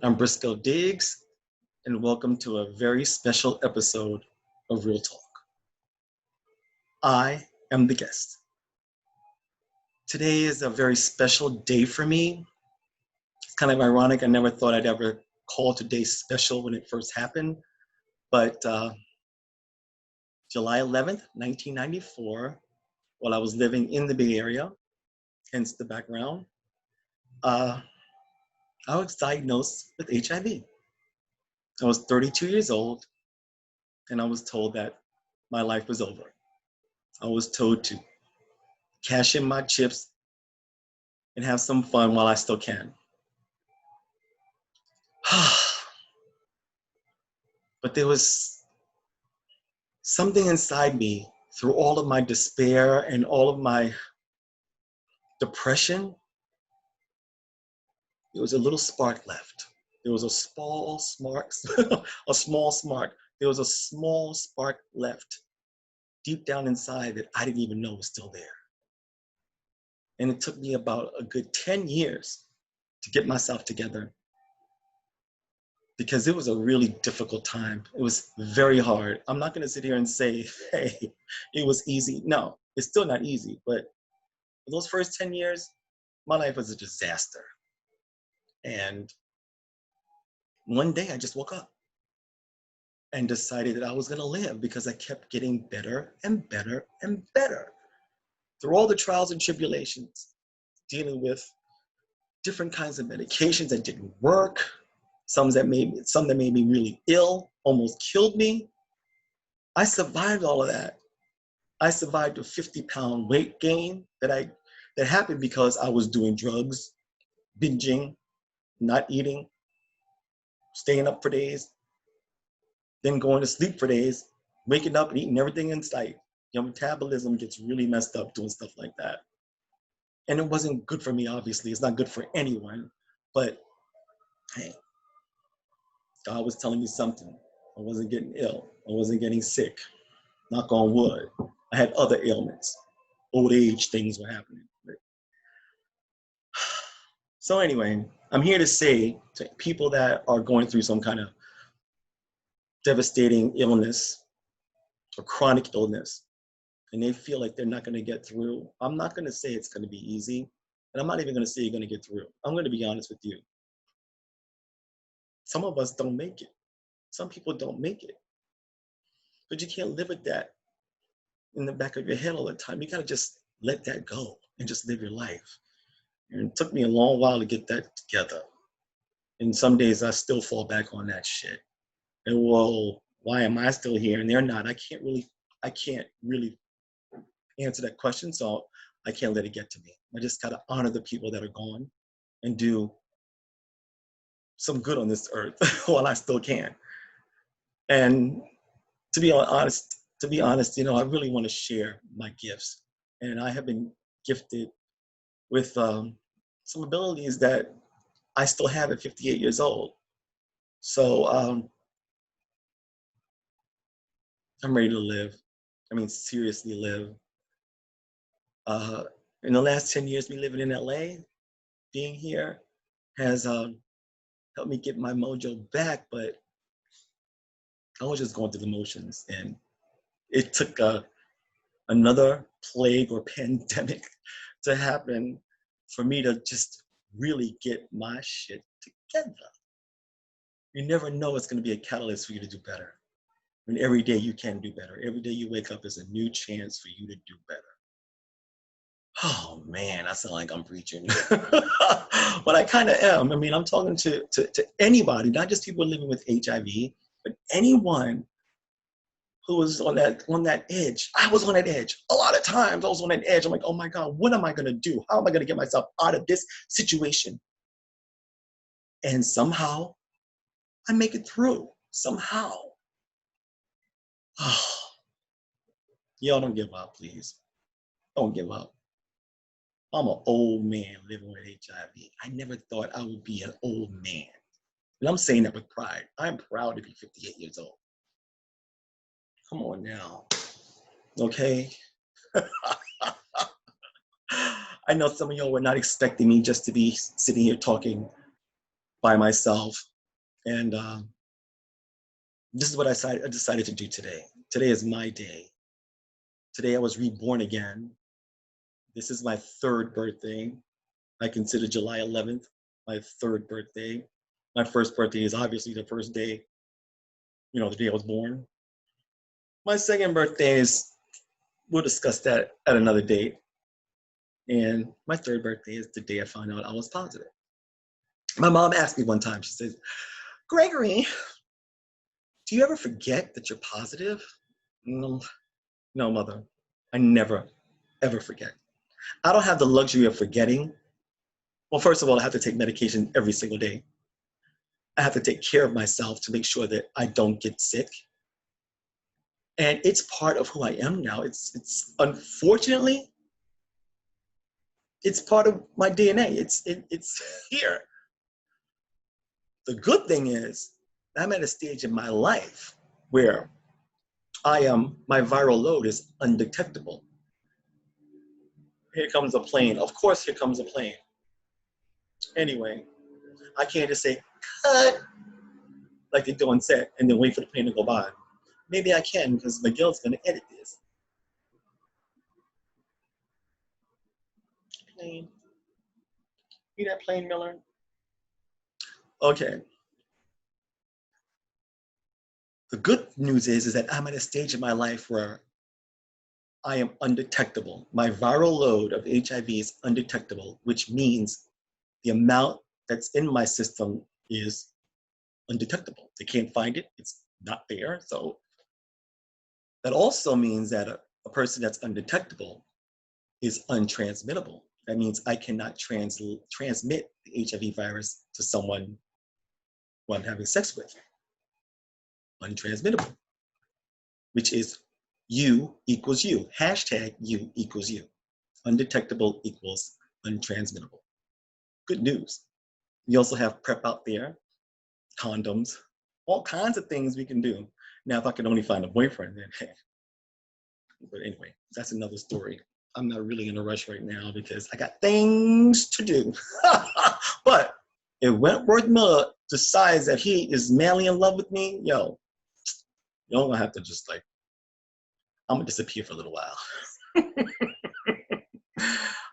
I'm Brisco Diggs, and welcome to a very special episode of Real Talk. I am the guest. Today is a very special day for me. It's kind of ironic. I never thought I'd ever call today special when it first happened, but July 11th, 1994, while I was living in the Bay Area, hence the background, I was diagnosed with HIV. I was 32 years old, and I was told that my life was over. I was told to cash in my chips and have some fun while I still can. But there was something inside me through all of my despair and all of my depression. There was a little spark left. There was a small spark, a small spark. There was a small spark left deep down inside that I didn't even know was still there. And it took me about a good 10 years to get myself together, because it was a really difficult time. It was very hard. I'm not going to sit here and say, hey, it was easy. No, it's still not easy. But for those first 10 years, my life was a disaster. And one day I just woke up and decided that I was going to live, because I kept getting better and better and better. Through all the trials and tribulations, dealing with different kinds of medications that didn't work, some that made me really ill, almost killed me. I survived all of that. I survived a 50-pound weight gain that happened because I was doing drugs, binging, not eating, staying up for days, then going to sleep for days, waking up and eating everything in sight. Your metabolism gets really messed up doing stuff like that. And it wasn't good for me, obviously. It's not good for anyone. But hey, God was telling me something. I wasn't getting ill. I wasn't getting sick. Knock on wood. I had other ailments. Old age things were happening. So anyway, I'm here to say to people that are going through some kind of devastating illness or chronic illness, and they feel like they're not going to get through, I'm not going to say it's going to be easy, and I'm not even going to say you're going to get through. I'm going to be honest with you. Some of us don't make it. Some people don't make it. But you can't live with that in the back of your head all the time. You got to just let that go and just live your life. And it took me a long while to get that together. And some days I still fall back on that shit. And well, why am I still here and they're not? I can't really answer that question, so I can't let it get to me. I just gotta honor the people that are gone and do some good on this earth while I still can. And to be honest, I really want to share my gifts. And I have been gifted with some abilities that I still have at 58 years old. So I'm ready to live. I mean, seriously live. In the last 10 years, me living in LA, being here has helped me get my mojo back, but I was just going through the motions, and it took another plague or pandemic to happen for me to just really get my shit together. You never know it's going to be a catalyst for you to do better. And every day you can do better. Every day you wake up is a new chance for you to do better. Oh man, I sound like I'm preaching. But I kind of am. I mean, I'm talking to anybody, not just people living with HIV, but anyone who was on that edge. I was on that edge. A lot of times I was on that edge. I'm like, oh my God, what am I gonna do? How am I gonna get myself out of this situation? And somehow I make it through. Somehow. Oh, y'all don't give up, please. Don't give up. I'm an old man living with HIV. I never thought I would be an old man. And I'm saying that with pride. I'm proud to be 58 years old. Come on now. Okay? I know some of y'all were not expecting me just to be sitting here talking by myself And this is what I decided to do today. Today is my day. Today I was reborn again. This is my third birthday. I consider July 11th my third birthday. My first birthday is obviously the first day, the day I was born. My second birthday is, we'll discuss that at another date. And my third birthday is the day I found out I was positive. My mom asked me one time, she says, Gregory, do you ever forget that you're positive? No, mother, I never, ever forget. I don't have the luxury of forgetting. Well, first of all, I have to take medication every single day. I have to take care of myself to make sure that I don't get sick. And it's part of who I am now. It's unfortunately, it's part of my DNA. It's here. The good thing is I'm at a stage in my life where my viral load is undetectable. Here comes a plane. Of course, here comes a plane. Anyway, I can't just say, cut, like they do on set, and then wait for the plane to go by. Maybe I can, because Miguel's going to edit this. Plane. See that plane, Miller? Okay. The good news is that I'm at a stage in my life where I am undetectable. My viral load of HIV is undetectable, which means the amount that's in my system is undetectable. They can't find it. It's not there. So that also means that a person that's undetectable is untransmittable. That means I cannot transmit the HIV virus to someone who I'm having sex with. Untransmittable, which is U equals you. Hashtag U equals you. Undetectable equals untransmittable. Good news. We also have PrEP out there, condoms, all kinds of things we can do. Now, if I can only find a boyfriend, then hey. But anyway, that's another story. I'm not really in a rush right now because I got things to do. But if Wentworth Miller decides that he is madly in love with me, yo, you're gonna have to just like, I'm gonna disappear for a little while.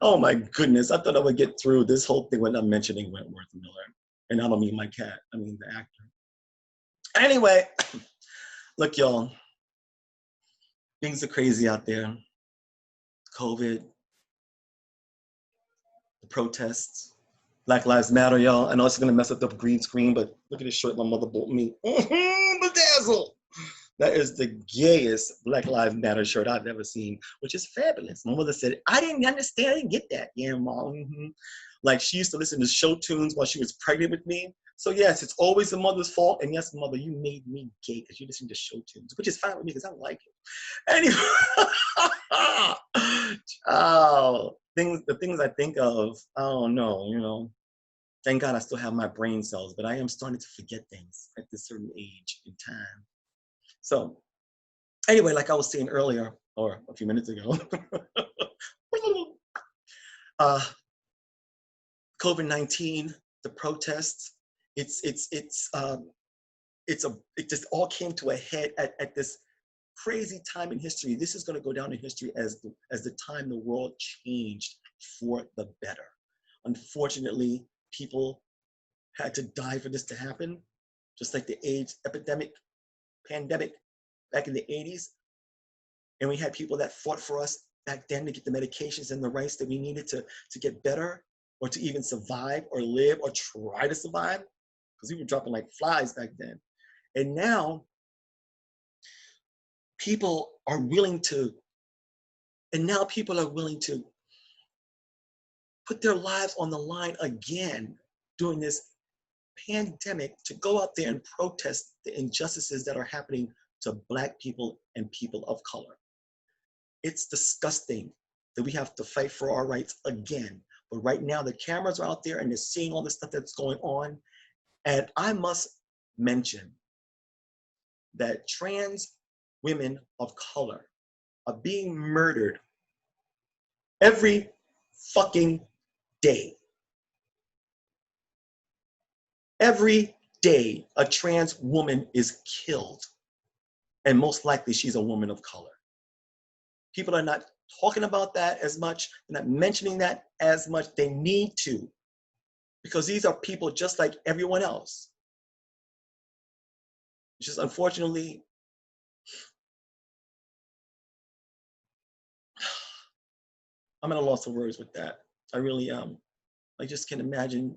Oh my goodness, I thought I would get through this whole thing without mentioning Wentworth Miller. And I don't mean my cat, I mean the actor. Anyway, look y'all, things are crazy out there. COVID, the protests, Black Lives Matter, y'all. I know it's gonna mess up the green screen, but look at this shirt my mother bought me. Bedazzle! That is the gayest Black Lives Matter shirt I've ever seen, which is fabulous. My mother said, I didn't understand, I didn't get that. Yeah, Mom. Mm-hmm. Like she used to listen to show tunes while she was pregnant with me. So yes, it's always the mother's fault. And yes, mother, you made me gay because you listen to show tunes, which is fine with me because I like it. Anyway, the things I think of, I don't know, Thank God I still have my brain cells, but I am starting to forget things at this certain age in time. So anyway, like I was saying earlier, or a few minutes ago, COVID-19, the protests, it just all came to a head at this crazy time in history. This is going to go down in history as the time the world changed for the better. Unfortunately, people had to die for this to happen, just like the AIDS pandemic back in the 80s. And we had people that fought for us back then to get the medications and the rights that we needed to get better or to even survive or live or try to survive, because we were dropping like flies back then. And now people are willing to put their lives on the line again during this pandemic to go out there and protest the injustices that are happening to Black people and people of color. It's disgusting that we have to fight for our rights again. But right now the cameras are out there and they're seeing all the stuff that's going on. And I must mention that trans women of color are being murdered every fucking day. Every day a trans woman is killed, and most likely she's a woman of color. People are not talking about that as much, they're not mentioning that as much. They need to, because these are people just like everyone else. It's just unfortunately, I'm at a loss of words with that. I really am. I just can't imagine,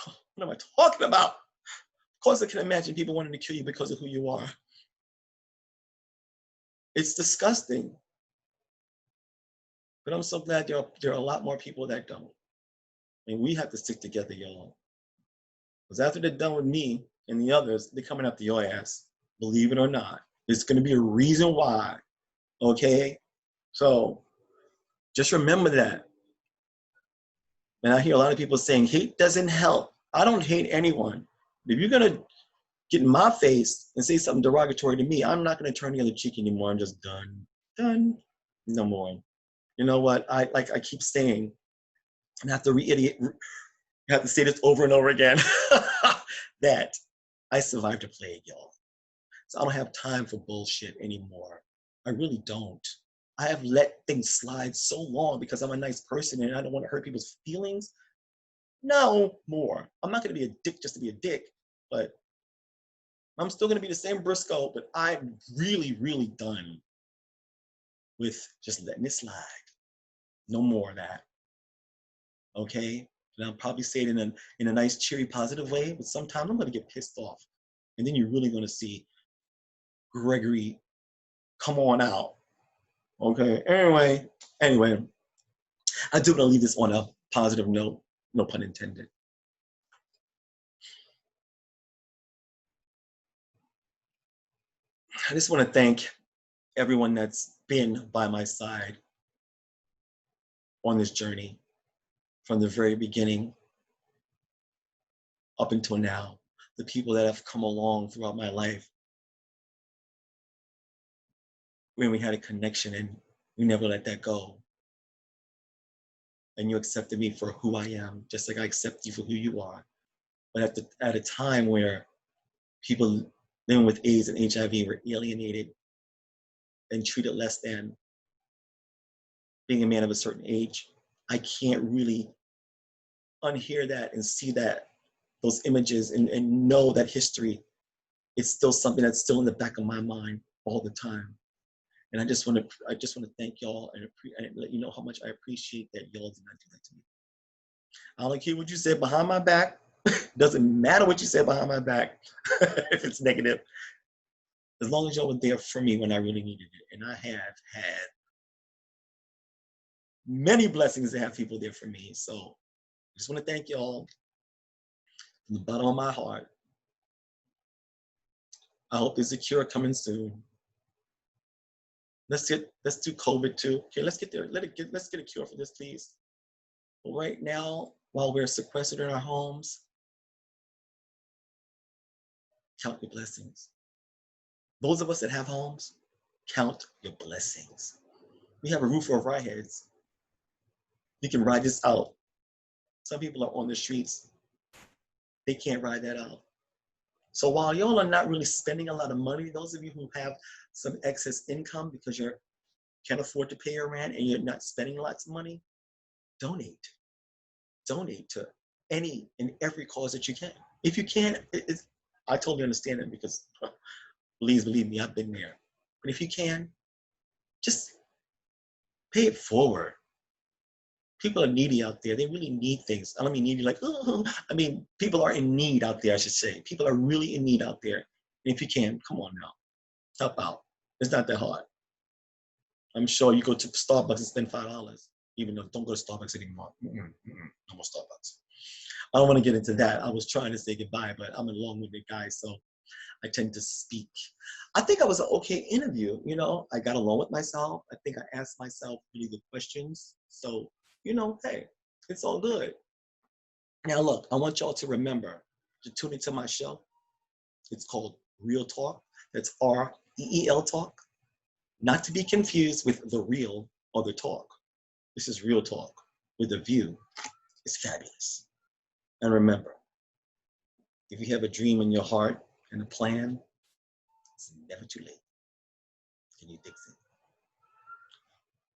what am I talking about? Of course I can imagine people wanting to kill you because of who you are. It's disgusting. But I'm so glad there are a lot more people that don't. And we have to stick together, y'all. Because after they're done with me and the others, they're coming after your ass. Believe it or not. There's going to be a reason why. Okay? So just remember that. And I hear a lot of people saying hate doesn't help. I don't hate anyone. If you're going to get in my face and say something derogatory to me, I'm not going to turn the other cheek anymore. I'm just done. Done. No more. You know what? I keep saying, and I have to reiterate, I have to say this over and over again, that I survived a plague, y'all. So I don't have time for bullshit anymore. I really don't. I have let things slide so long because I'm a nice person and I don't want to hurt people's feelings. No more. I'm not going to be a dick just to be a dick, but I'm still going to be the same Brisco, but I'm really, really done with just letting it slide. No more of that. Okay? And I'll probably say it in a nice, cheery, positive way, but sometimes I'm going to get pissed off. And then you're really going to see Gregory come on out. Okay? Anyway, I do want to leave this on a positive note, no pun intended. I just want to thank everyone that's been by my side on this journey from the very beginning up until now, the people that have come along throughout my life when we had a connection and we never let that go. And you accepted me for who I am, just like I accept you for who you are. But at a time where people living with AIDS and HIV were alienated and treated less than being a man of a certain age, I can't really unhear that and see that, those images, and know that history is still something that's still in the back of my mind all the time. And I just want to thank y'all and let you know how much I appreciate that y'all did not do that to me. I don't care what you said behind my back. Doesn't matter what you said behind my back if it's negative. As long as y'all were there for me when I really needed it. And I have had many blessings to have people there for me. So I just want to thank y'all from the bottom of my heart. I hope there's a cure coming soon. Let's do COVID too. Okay, let's get there. Let's get a cure for this, please. But right now, while we're sequestered in our homes, count your blessings. Those of us that have homes, count your blessings. We have a roof over our heads. You can ride this out. Some people are on the streets. They can't ride that out. So while y'all are not really spending a lot of money, those of you who have some excess income because you can't afford to pay your rent and you're not spending lots of money, donate. Donate to any and every cause that you can. If you can, I totally understand it because please believe me, I've been there. But if you can, just pay it forward. People are needy out there. They really need things. I don't mean needy like, oh, I mean, people are in need out there, I should say. People are really in need out there. And if you can, come on now, help out. It's not that hard. I'm sure you go to Starbucks and spend $5, even though don't go to Starbucks anymore. No more Starbucks. I don't want to get into that. I was trying to say goodbye, but I'm a long-winded guy, so I tend to speak. I think I was an okay interview. You know, I got along with myself. I think I asked myself really good questions. So, you know, hey, it's all good. Now, look, I want y'all to remember to tune into my show. It's called Real Talk. That's REEL Talk. Not to be confused with The Real or The Talk. This is Real Talk, where the view is fabulous. And remember, If you have a dream in your heart and a plan, it's never too late. Can you fix it?